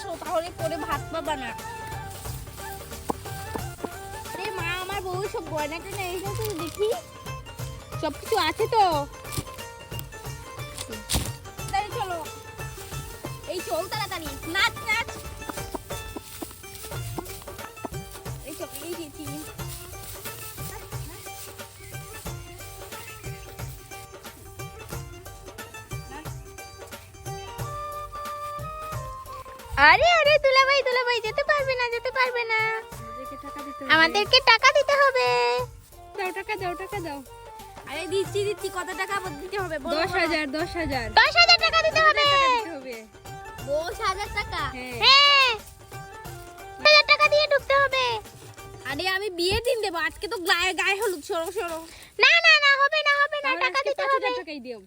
আসো, তাহলে পরে ভাত পাবা না। আরে মা, আমার বউ সব গয়না টয়না এইসব তো দেখি, সবকিছু আছে তো। তাড়াতাড়ি চলো, এই চল তাড়াতাড়ি, নাচ নাচ। এই চল, এই গেছি। আরে আরে দুলাভাই যেতে পারবে না, যেতে পারবে না, আমাদেরকে টাকা দিতে হবে। দাও টাকা, দাও টাকা দাও। আরে দিচ্ছি দিচ্ছি, কত টাকা দিতে হবে? 10,000 10,000 10,000 টাকা দিতে হবে। 10,000 টাকা? হ্যাঁ। 10,000 টাকা দিয়ে ঢুকতে হবে। আরে আমি বিয়ের দিন দেবো, আজকে তো গায়ে হলুদ। সরো সরো। না না না, হবে না হবে না, টাকা দিতে হবে। 5,000 টাকাই দিও।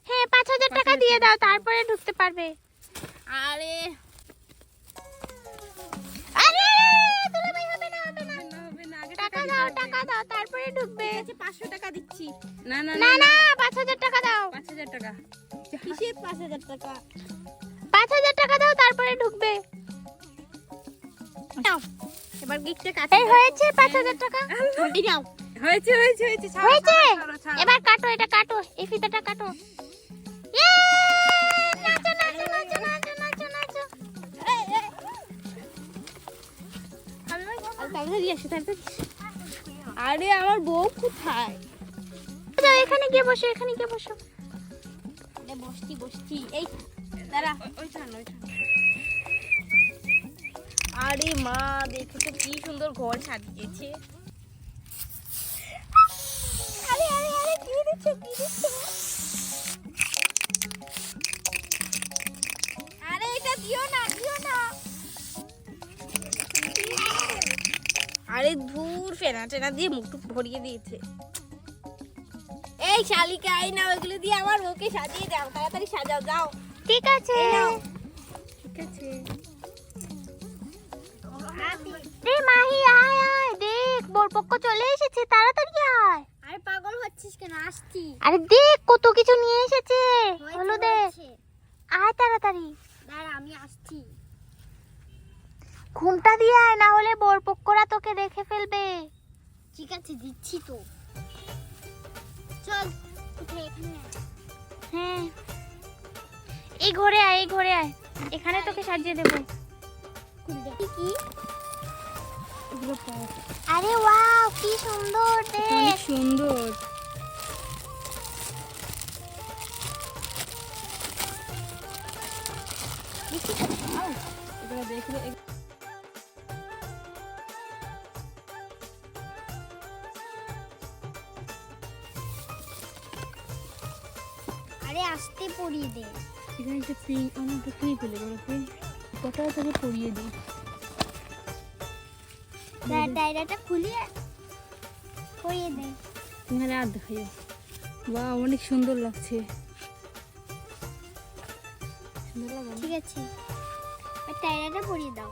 হ্যাঁ 5,000 টাকা দিয়ে দাও, তারপরে ঢুকতে পারবে। আরে আরে দুলাভাই, হবে না হবে না, হবে না, আগে টাকা দাও টাকা দাও, তারপরে ঢুকবে। 500 টাকা দিচ্ছি। না না না না, 5,000 টাকা দাও। 5,000 টাকা। কিসের 5,000 টাকা? 5,000 টাকা দাও, তারপরে ঢুকবে। নাও, এবার গিফটে কাটো। এই হয়েছে 5,000 টাকা। এই নাও। হয়েছে হয়েছে হয়েছে। ছাড়ো, হয়েছে? ছাড়ো, ছাড়ো। এবার কাটো, এটা কাটো, এই ফিতাটা কাটো। ইয়ে! নাচো নাচো নাচো নাচো নাচো নাচো। এই এই। তাড়াতাড়ি আসো, তাড়াতাড়ি। আরে আমার বউ কোথায়? যাও, এখানে গিয়ে বসো, এখানে গিয়ে বসো। আরে বসছি। এই দাঁড়া। ওইখানে। আরে মা, দেখো তো কি সুন্দর ঘর সাজিয়েছে। আরে আরে আরে, কি দিচ্ছে? আরে এটা দিও না। আরে ধুর, ফেনা টেনা দিয়ে মুখটুক ভরিয়ে দিয়েছে। এই শালিকা, আই না, ওইগুলো দিয়ে আমার বউকে সাজিয়ে দাও, তাড়াতাড়ি সাজাও, যাও। ঠিক আছে। ঠিক আছে। রে মাহি, আয় আয়, দেখ বরপক্ষ চলে এসেছে, তাড়াতাড়ি আয়। আরে পাগল হচ্ছিস কেন? আসছি। আরে দেখ কত কিছু নিয়ে এসেছে হলুদের। আয় তাড়াতাড়ি। দাঁড়া, আমি আসছি। ঘুমটা দিয়ে আয়, না হলে বরপক্ষরা তোকে দেখে ফেলবে। ঠিক আছে, দিচ্ছি তো। চল, উঠে এখানে আয়। হ্যাঁ, এই ঘরে আয়, এখানে তোকে সাজিয়ে দেবো। কি? এগুলো পাও। আরে ওয়াও, কি সুন্দর অনেক দেখ। সুন্দর। এগুলো দেখলে আরে আসতে পরিয়ে দে। এখানে একটা পিন, আমার তো কি ফেলে বলো পিন, কত থেকে পরিয়ে দিই। ডায়রাটা খুলিয়ে পরিয়ে দে। এখানে আর দেখাইও। বাহ, অনেক সুন্দর লাগছে। সুন্দর লাগে না? ঠিক আছে, ওই ডায়রাটা পরিয়ে দাও।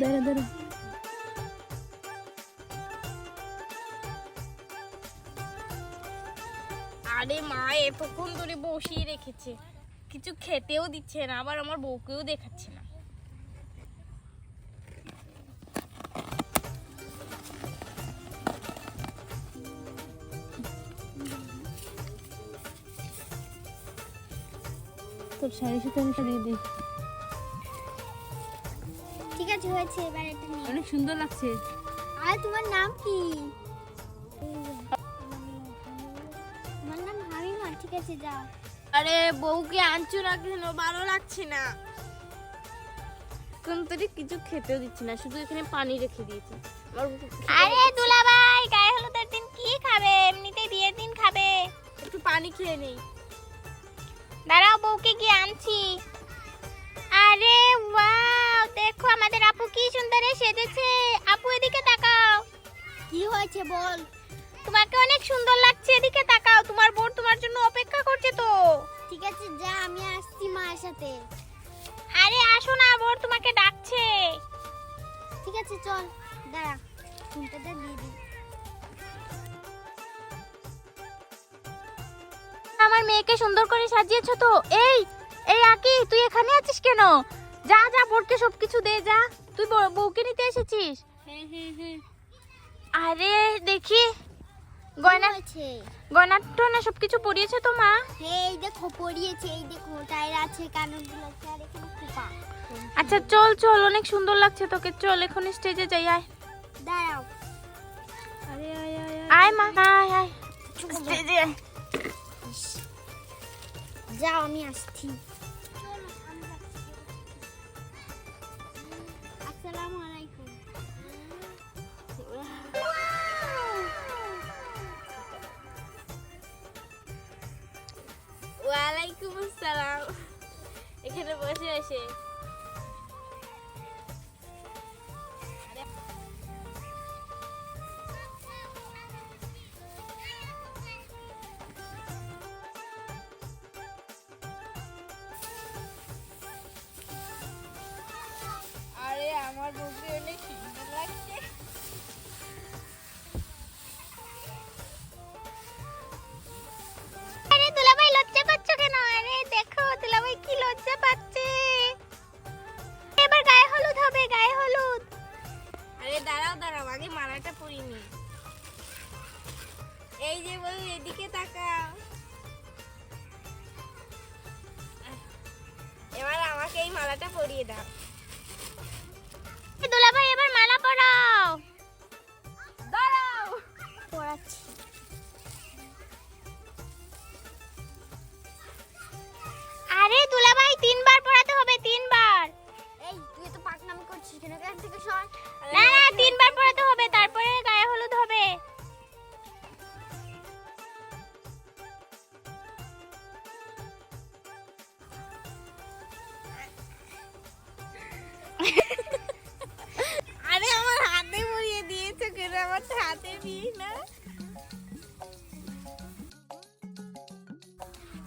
দাঁড়া। আরে মা, এতক্ষণ ধরে বসিয়ে রেখেছে, কিছু খেতেও দিচ্ছে না, আবার আমার বউকেও দেখাচ্ছে না। তোর শাড়ির সাথে আমি সরিয়ে দিই। ঠিক আছে, হয়েছে, এবার এটা নিয়ে। অনেক সুন্দর লাগছে। আর তোমার নাম কি? আমার নাম হামিমা। ঠিক আছে, যাও। আরে বউকে আনছো না কেন? ভালো লাগছে না। কোন তোরে কিছু খেতেও দিচ্ছি না, শুধু এখানে পানি রেখে দিয়েছি। আরে দুলাভাই, গায়ে হলুদের দিন কি খাবে? এমনিতেই বিয়ের দিন খাবে, একটু পানি খেয়ে নেই। দাঁড়াও, বউকে গিয়ে আনছি। আরে ওয়াও, দেখো আমাদের আপু কি সুন্দর সেজেছে। আপু এদিকে তাকাও। কি হয়েছে বল? তোমাকে অনেক সুন্দর লাগছে, এদিকে তাকাও, তোমার বোন তোমার জন্য অপেক্ষা করছে তো। ঠিক আছে, যা, আমি আসছি মায়ের সাথে। আরে আসো না, বোন তোমাকে ডাকছে। ঠিক আছে, চল, দাঁড়া। ফোনটাতে দিয়ে দিই। আমার মেয়েকে সুন্দর করে সাজিয়েছো তো। এই এই আকি, তুই এখানে আছিস কেন? যা যা বোরকে সবকিছু দে, যা। তুই বউকে নিতে এসেছিস? হ্যাঁ হ্যাঁ হ্যাঁ। আরে দেখি গয়না আছে। গয়না টয়না সবকিছু পরিয়েছে তো মা? হ্যাঁ এই দেখো পরিয়েছে, এই দেখো টায়ার আছে, কানগুলো আছে, আর এখানে খোপা। আচ্ছা চল চল, অনেক সুন্দর লাগছে তোকে। চল এখন স্টেজে যাই। আয় দাঁড়াও। আরে আয় আয় আয়। আয় মা, আয় আয় স্টেজে আয়। যাও আমি আসছি। আসসালামু আলাইকুম। ওয়ালাইকুম আসসালাম। এখানে বসে আসে। আরে আমার বউকে অনেক সুন্দর লাগছে। আরে দুলাভাই লজ্জা পাচ্ছ কেন? আরে দেখো দুলাভাই কি লজ্জা পাচ্ছে। এবার গায়ে হলুদ হবে, গায়ে হলুদ। আরে দাঁড়াও দাঁড়াও, আগে মালাটা পরিনি। এই যে বউ, এদিকে তাকাও। এবার আমাকে এই মালাটা পরিয়ে দাও। দুলাভাই এবার মালা পরাও। দাঁড়াও। পরাচ্ছি। আরে দুলাভাই 3 বার পরাতে হবে, 3 বার। এই তুই তো পাকনামি করছিস কেন? এখান থেকে সর। না না 3 বার পরাতে হবে, তারপরে গায়ে হলুদ হবে। আরে আমার হাতে পরিয়ে দিয়েছো কেন? আমার তো হাতে দিই না।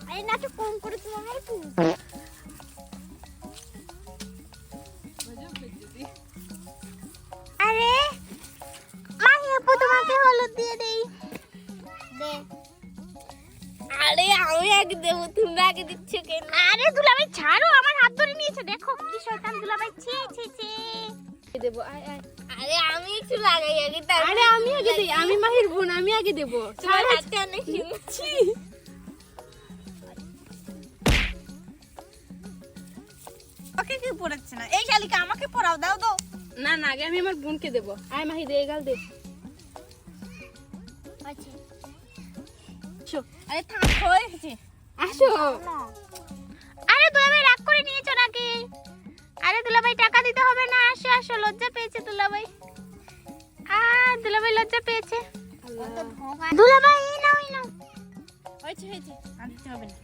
আরে না তো কম করে তোমার একটু। আরে মাহি আপু তোমাকে হলুদ দিয়ে দেই। দে। আরে আমি আগে দেবো, তোমরা আগে দিচ্ছ কেন? আরে দুলাভাই ছাড়ো, আমার হাত ধরে নিয়েছে। দেখো কি শয়তান দুলাভাই। ছি ছি ছি। দেবো, আয় আয়। আরে আমি একটু লাগাই আগে, তারপর আরে আমি আগে দেই, আমি মাহির বোন, আমি আগে দেবো। তোমার হাতে অনেক সুন্দর। ওকে কি পড়াচ্ছে না? এই শালিকা আমাকে পড়াও, দাও দাও। না না, আগে আমি আমার বোনকে দেবো। আয় মাহি দে, গাল দে। আচ্ছা আসো আরে থাক, হয়েছে। আসো। আরে দুলাভাই রাগ করে নিয়েছো নাকি? আরে দুলাভাই টাকা দিতে হবে না। আসো আসো, লজ্জা পেয়েছে দুলাভাই। দুলাভাই লজ্জা পেয়েছে। দুলাভাই এই নাও, এই নাও। হয়েছে হয়েছে, আর দিতে হবে না।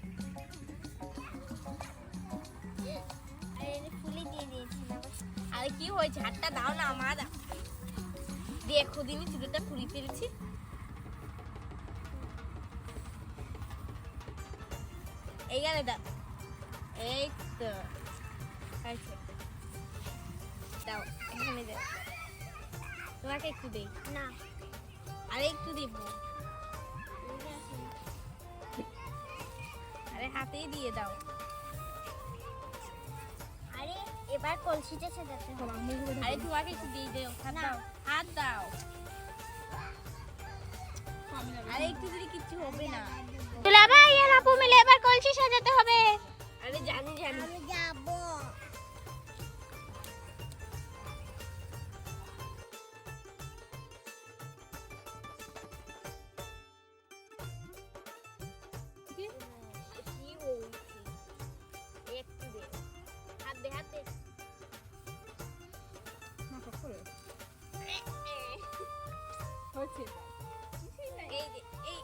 আরে ফুলি দিয়ে দিয়েছি না। আরে কি হয়েছে? হাতটা দাও না আমার। দেখো দিনই চুলটা পুরি ফেলছি। এই গেলে দাও। এই তো হয়েছে। দাও, এখানে দাও। তোমাকে একটু দেই। না আরে একটু দেব। আরে হাতেই দিয়ে দাও। আরে এবার কলসিতে সাজাতে হবে। আরে তোমাকে একটু দিয়ে দাও। হাত না। দাও, হাত দাও। আরে একটু দিলে কিচ্ছু হবে না। দুলাভাই আর আপু মিলে এবার কলসি সাজাতে হবে। আরে জানি জানি। আমি যাবো। কি বলছি? একটু দে। হাত দে, হাত দে। হয়েছে। এই যে, এই